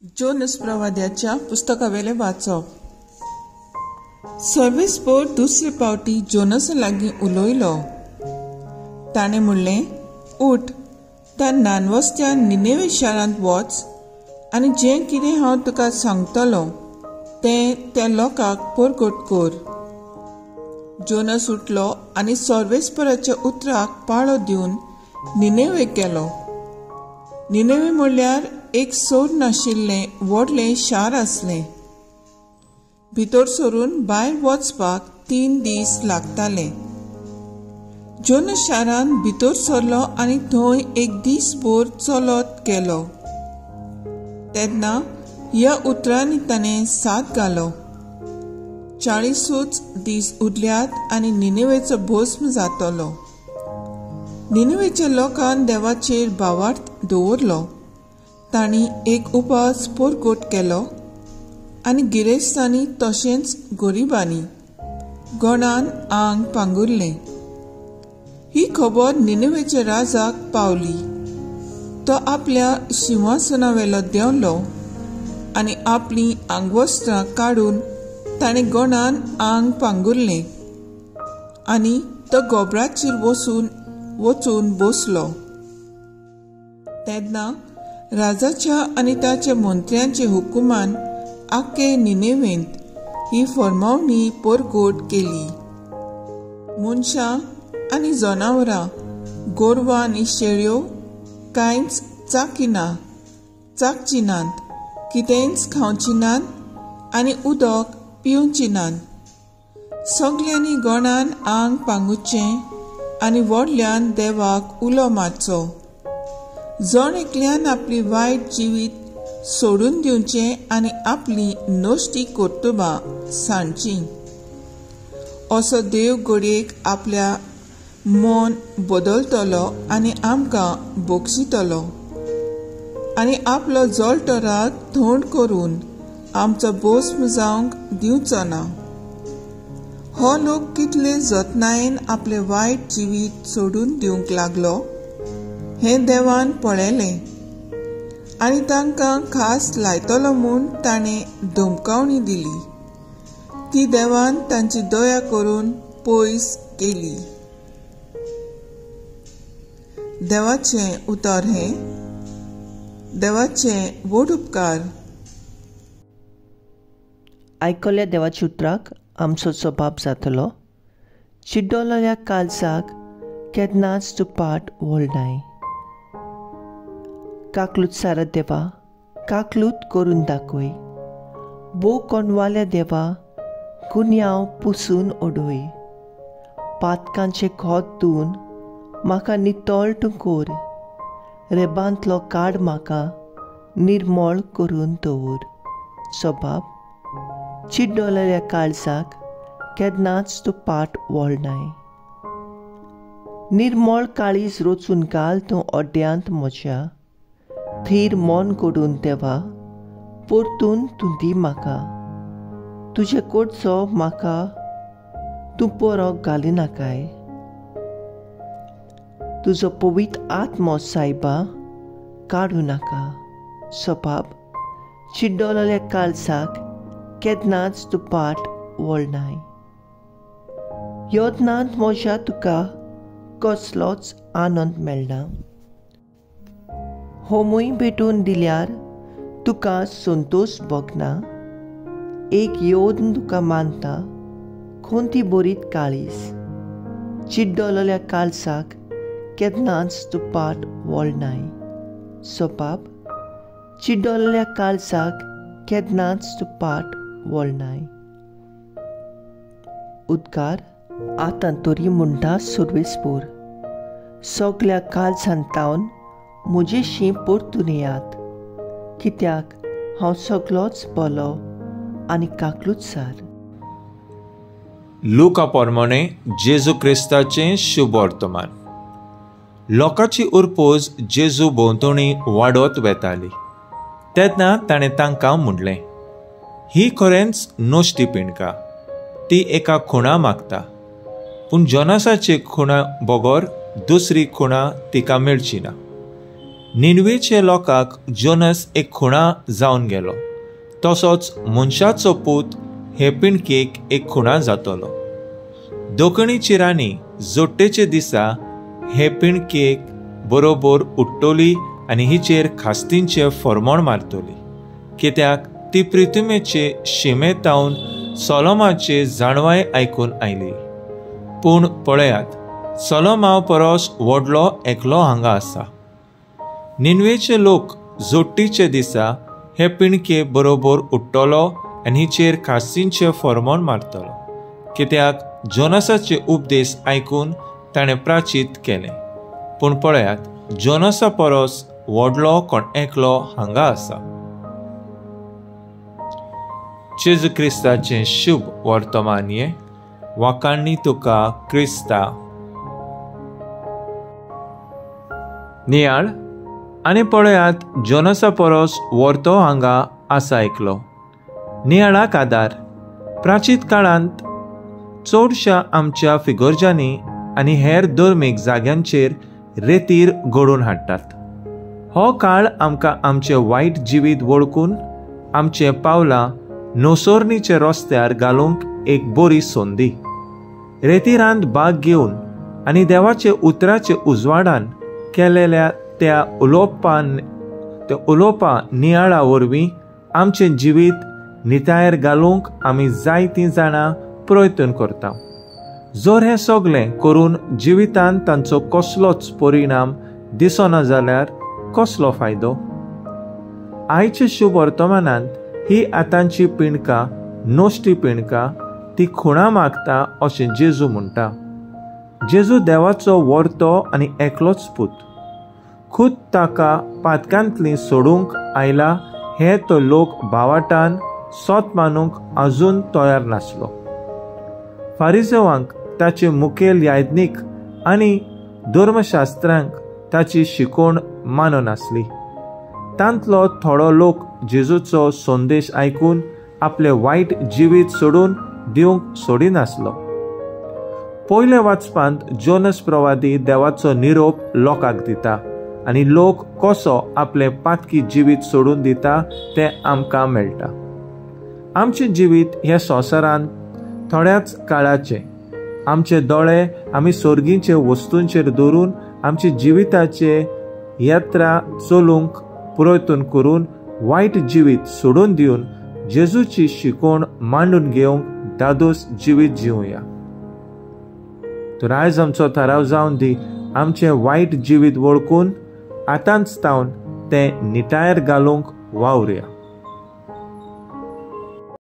Jonas प्रवाद्याच्या पुस्तकावेले वाचप. सर्वेस्पोर दुसरे पावटी जोनस लागीं उलयलो. ताणें म्हणलें, उठ, त्या नानवस्त्या निनेवे शारांत वच आनी जें कितें हांव तुका सांगतलों तें त्या लोकांक परगट कर. जोनस उठलो आनी सर्वेस्पोराच्या उतराक पाळो दिवन निनेवेक गेलो. निनेवे म्हणल्यार एक सोर नाशिल्लें व्हडलें शार आसलें. भितर सरून भायर वचपाक 3 दीस लागताले. जोनस शारान भितर सरलो आनी थंय एक दीसभर चलत गेलो. तेन्ना ह्या उतरांनी ताणें साथ घालो. 40 दीस उरल्यात आनी निनेवेचो भस्म जातलो. निनेवेच्या लोकान देवाचेर भावार्थ दवरलो. तांणी एक उपास परगट केलो आनी गिरेस्तांनी तशेंच गरिबांनी गोंडान आंग पांगुरलें. ही खबर निनेवेच्या राजाक पावली. तो आपल्या सिंहासनावेलो देंवलो आनी आपली आंगवस्त्रां काडून ताणें गोंडान आंग पांगुरलें आनी तो गोबराचेर वचून बसलो. तेन्ना राजाच्या आनी ताच्या मंत्र्यांचे हुकुमान आख्खे निनेवेंत ही फर्मावणी परगट केली. मनशां आनी जनावरां, गोरवां आनी शेळयो कांयच चाखची नात, कितेंच खावची नात आनी उदक पिवची नात. सगल्यांनी गोंडान आंग पांगुचें आनी व्हडल्यान देवाक उलो मारचो. जण एकल्यान आपली वायट जिवीत सोडून दिवचें आनी आपली नश्टी कर्तुबां सांडचीं. असो देव घडयेक आपल्या मन बदलतलो आनी आमकां बक्षितलो आनी आपलो जळटो राग थंड करून आमचो भस्म जावंक दिवचो ना. हो लोक कितले जतनायेन आपले वायट जिवीत सोडून दिवंक लागलो हें देवान पळयलें आनी तांकां खास लायतलो म्हूण ताणें धमकावणी दिली. ती देवान तांची दया करून पयस केली. देवाचें उतर हें. देवाचें व्हड उपकार. आयकल्ल्या देवाच्या उतराक आमचो जबाब जातलो. चिड्डोलेल्या काळजाक केन्नाच तूं पाट वळनाय. काकलूत सारा देवा, काकलूत करून दाखय. बो कोणवाल्या देवा, गुन्यांव पुसून उडय. पातकांचे खोत धुवन म्हाका नितळ तूं कर. रेबांतलो काड म्हाका निर्मळ करून दवर. जबाब. चिड्डोलेल्या काळजाक केन्नाच तूं पाट वळनाय. निर्मळ काळीज रचून घाल तूं ओड्ड्यांत म्हज्या. थीर मन घडून देवा, परतून तूं दी म्हाका. तुजे कडचो म्हाका तूं बरो घालिनाकाय. तुजो पवित्र आत्मो सायबा काडूं नाका. जबाब. चिड्डोलेल्या काळजाक केन्नाच तूं पाट वळनाय. यत्नांत म्हज्या तुका कसलोच आनंद मेळना. होमूय भेटून दिल्यार तुका संतोश भोगना. एक योद्न तुका मानता, कोणती बरीत काळीज. चिड्डोलेल्या काळजाक केन्नाच तूं पाट वळनाय. जबाब. चिड्डोलेल्या काळजाक केन्नाच तूं पाट वळनाय. उद्गार. आतां तरी म्हणटा सर्वेस्पोर, सगल्या काळजांतावन म्हजेशी परतून येयात, कित्याक हांव सगलोच बलो आनी काकलूतसार. लुका पोरमोणे जेजू क्रिस्ताचें शुभ वर्तमान. लोकांची उरपोज जेजू भोंवतणी वाडत वेताली. तेन्ना ताणें तांकां म्हणलें, ही खरेंच नश्टी पिणका. ती एका खुणा मागता, पूण जोनासाची खुणा बगोर दुसरी खुणा तिका मेळची ना. निनवेचे लोकांक जोनस एक खुणा जावन गेलो, तसोच मनशाचो पूत हे पिणकेक एक खुणा जातलो. दोखणीची राणी जोडटेचे दिसा हे पिणकेक बरोबर उठ्ठोली आनी हिचेर खास्तींचे फर्मोण मारतली, कित्याक ती प्रिथुमेचे शिमेतावन सोलोमाचे जाणवाय आयकून आयली. पूण पळयात, सोलोमा परस व्हडलो एकलो हांगा आसा. निनवेचे लोक जोडटीचे दिसा हे पिणके बरोबर उठ्ठलो आनी हिचेर खास्तींचे फर्मोण मारतलो, कित्याक जोनसाचे उपदेश आयकून ताणें प्राचीत केलें. पूण पळयात, जोनसा परस व्हडलो कोण एकलो हांगा आसा. जेजू क्रिस्ताचें शुभ वर्तमान हे वाकाणणी तुका क्रिस्ता. नियाळ आनी पळयात, जोनसा परस वर्तो हांगा आसा एकलो. नियाळाक आदार. प्राचीत काळांत चडशा आमच्या फिगोरजांनी आनी हेर धर्मीक जाग्यांचेर रेतीर घडोवन हाडटात. हो काळ आमकां आमचें वायट जिवीत वळखून आमचें पावलां नोसोरणीचे रस्त्यार घालूंक एक बरी संदी. रेतीरांत भाग घेवन आनी देवाचे उतराचे उजवाडान केलेल्या त्या उलोवपा नियाळा वरवीं आमचें जिवीत नितायेर घालूंक आमी जायतीं जाणां प्रयत्न करता. जर हें सगळें करून जिवितांत तांचो कसलोच परिणाम दिसना जाल्यार कसलो फायदो? आयच्या शुभ वर्तमानांत ही आतांची पिणकां नोश्टी पिणकां ती खुणा मागता अशें जेजू म्हणटा. जेजू देवाचो वर्तो आनी एकलोच पूत. खूद ताका पातकांतली सोडूंक आयला हे तो लोक भावाटान सोत मानूंक आजून तयार नासलो. फारिसेवांक ताचे मुखेल याजनीक आनी धर्मशास्त्रांक ताची शिकवण माननासली. तांतलो थोडो लोक जेजूचो संदेश आयकून आपले वायट जिवीत सोडून दिवंक सोडिनासलो. पयले वाचपांत जोनस प्रवादी देवाचो निरोप लोकांक दिता आनी लोक कसो आपले पातकी जिवीत सोडून दिता तें आमकां मेळटा. आमचें जिवीत ह्या संवसारांत थोड्याच काळाचें. आमचे दोळे आमी सोर्गींचे वस्तूंचेर दवरून आमचे जिविताचे यात्रा चलूंक प्रयत्न करून वायट जिवीत सोडून दिवन जेजूची शिकवण मांडून घेवंक दादोस जिवीत जिवया. तर आयज आमचो थाराव जावन दी आमचें वायट जिवीत वळखून आतांच तावन तें निटायर घालूंक वावरया.